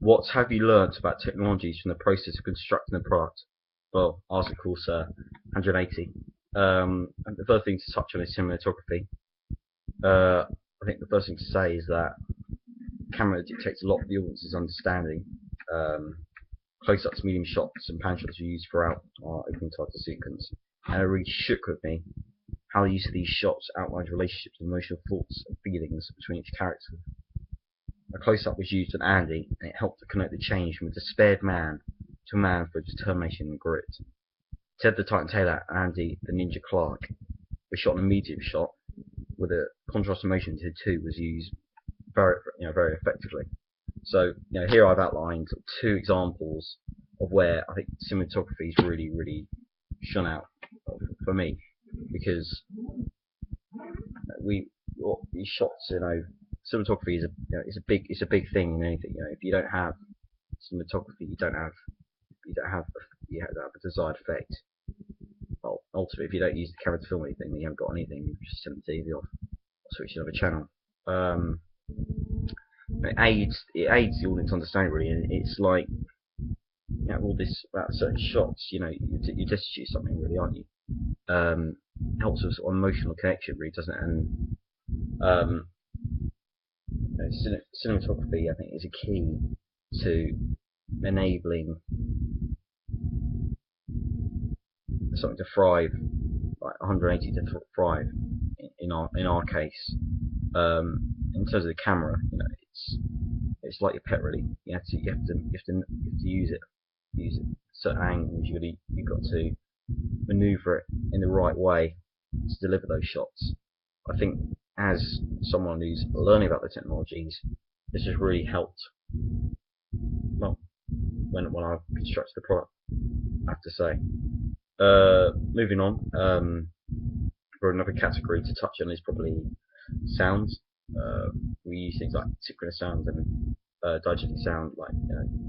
What have you learnt about technologies from the process of constructing the product? Well, ours of course 180. And the first thing to touch on is cinematography. I think the first thing to say is that camera dictates a lot of the audience's understanding. Um, Close-ups, medium shots, and pan shots are used throughout our opening title sequence, and it really shook with me how the use of these shots outlines relationships and emotional thoughts and feelings between each character. A close-up was used on Andy, and it helped to connote the change from a despaired man to a man full of determination and grit. Ted the Titan Taylor, Andy the Ninja Clark, was shot in a medium shot, with a contrast motion to the two was used very effectively. So here I've outlined two examples of where I think cinematography is really shone out for me, because these shots, cinematography is a big thing in anything. If you don't have cinematography, you have a desired effect. Well, ultimately, if you don't use the camera to film anything, then you haven't got anything. You just turn the TV off, or switch to another channel. It aids the audience understanding really, and it's like all this about certain shots. You're destitute something really, aren't you? Helps with emotional connection, really, doesn't it? And cinematography, I think, is a key to enabling something to thrive, like 180 to thrive in our case. In terms of the camera, it's like your pet really. You have to use it certain angles. You've got to maneuver it in the right way to deliver those shots. I think as someone who's learning about the technologies, this has really helped. Well, when I constructed the product, I have to say. Moving on, for another category to touch on is probably sounds. We use things like synchronous sounds and diegetic sound, like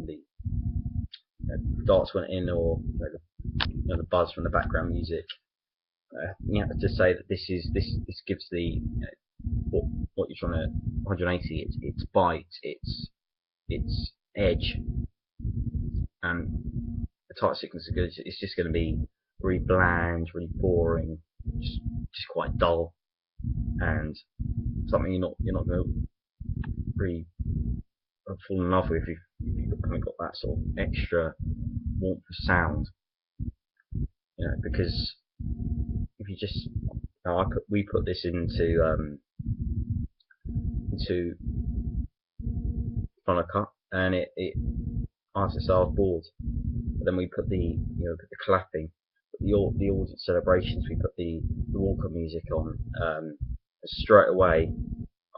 the darts went in, or the buzz from the background music. You have to say that this gives the what you're trying to 180. Its bite, its edge, and the title sequence is good. It's just going to be really bland, really boring, just quite dull, and something you're not going to really fall in love with if you haven't got that sort of extra warmth of sound. Because if you just we put this into Final Cut, and it asked us, I was bored. But then we put the clapping, the audience celebrations. We put the walk-up music on. Straight away,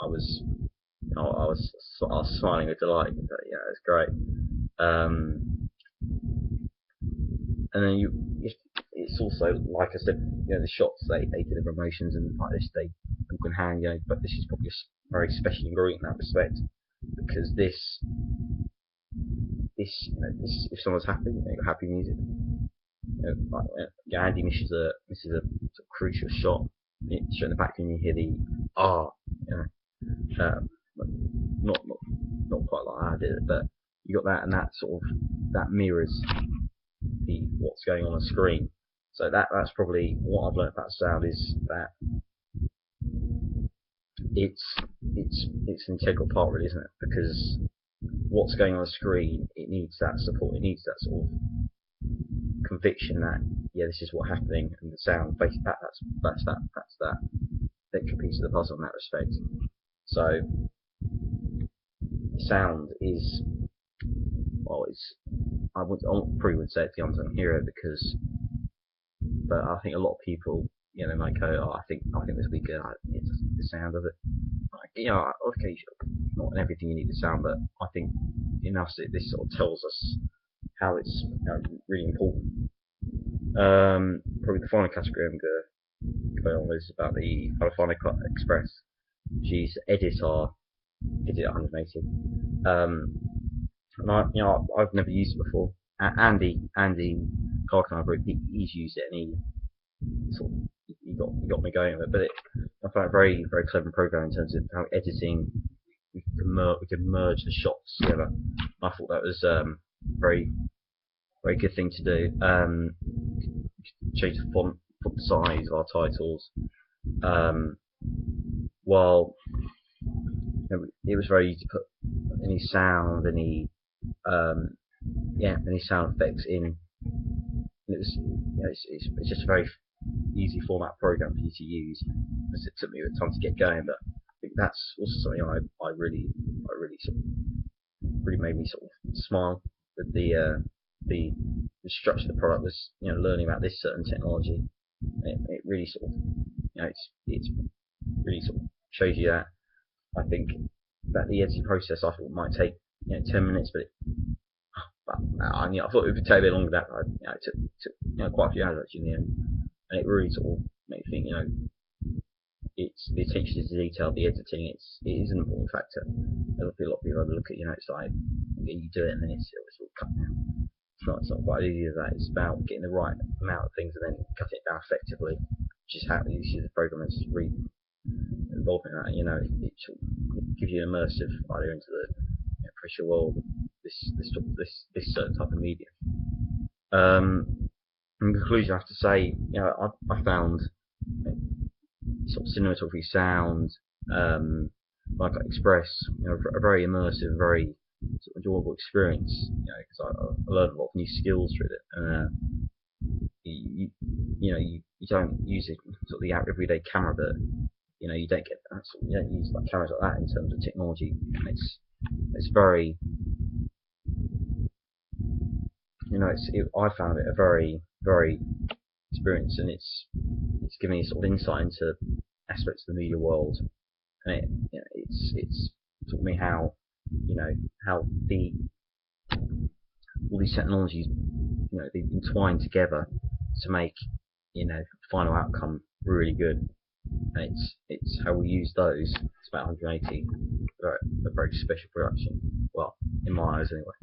I was smiling with delight. But, yeah, it's great. And then it's also, like I said, the shots they deliver emotions, and like this they walk in hand. But this is probably a very special ingredient in that respect, because this if someone's happy, happy music. Andy misses a sort of crucial shot. It's in the back, and you hear the not quite like I did it, but you got that, and that mirrors what's going on the screen. So that's probably what I've learned about sound, is that it's an integral part, really, isn't it? Because what's going on the screen, it needs that support, it needs that sort of conviction that this is what's happening, and the sound basically that's that extra piece of the puzzle in that respect. So sound is, I probably would say it's the unsung hero, but I think a lot of people might go, I think this will be good. It's the sound of it. Okay, not in everything you need the sound, but I think enough that this sort of tells us how it's really important. Probably the final category I'm going to go on is about the Final Cut Express, which is edit 180. And I've never used it before. Andy Clark and I, he's used it, and he got me going with it. But I found it very clever program in terms of how editing. we could merge the shots together. I thought that was very very good thing to do. Change the font size of our titles. While it was very easy to put any sound, any any sound effects in. It was, it's just a very easy format program for you to use. Because it took me a bit of time to get going, but I think that's also something I really sort of, really made me sort of smile with the structure of the product was, learning about this certain technology. It really sort of, it's really sort of shows you that. I think that the editing process I thought might take 10 minutes, but I thought it would take a bit longer than that. It took quite a few hours actually in the end, and it really sort of made me think, it's the attention to detail, the editing. It is an important factor. A lot of people overlook it. It's like you do it and then it's sort of cut down. It's not quite as easy as that. It's about getting the right amount of things and then cutting it down effectively, which is how you see the programmers really involved in that. It sort of gives you an immersive idea into the pressure world, this certain type of medium. In conclusion, I have to say, I found sort of cinematography, sound, like Express, a very immersive, very sort of enjoyable experience. Because I learned a lot of new skills through it. You don't use it sort of the everyday camera, but you don't get that. You don't use like cameras like that in terms of technology. It's very, I found it a very experience, and it's given me sort of insight into aspects of the media world, and it's taught me how how all these technologies they entwine together to make final outcome really good, and it's how we use those. It's about 180, a very special production. Well, in my eyes anyway.